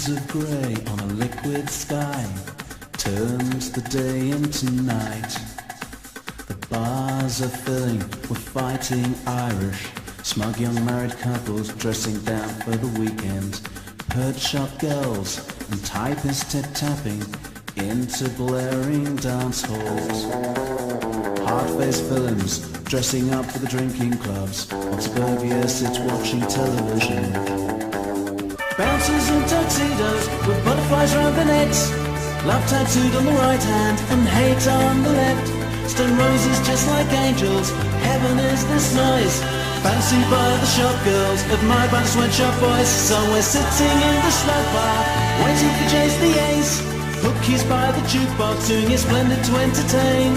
Shades of grey on a liquid sky turns the day into night. The bars are filling with fighting Irish, smug young married couples dressing down for the weekend, perch shop girls and typists tit-tapping into blaring dance halls. Hard-faced villains dressing up for the drinking clubs, while suburbia sits watching television. Bouncers in tuxedos with butterflies round their necks, love tattooed on the right hand and hate on the left. Stone roses just like angels, heaven is this noise. Fancied by the shop girls, admired by the sweatshop boys. So we're sitting in the smoke bar, waiting for Jace the Ace. Hookies by the jukebox, doing his splendid to entertain.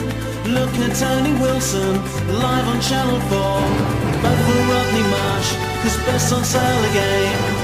Look at Tony Wilson, live on Channel 4. Vote for Rodney Marsh, 'cause best on sale again.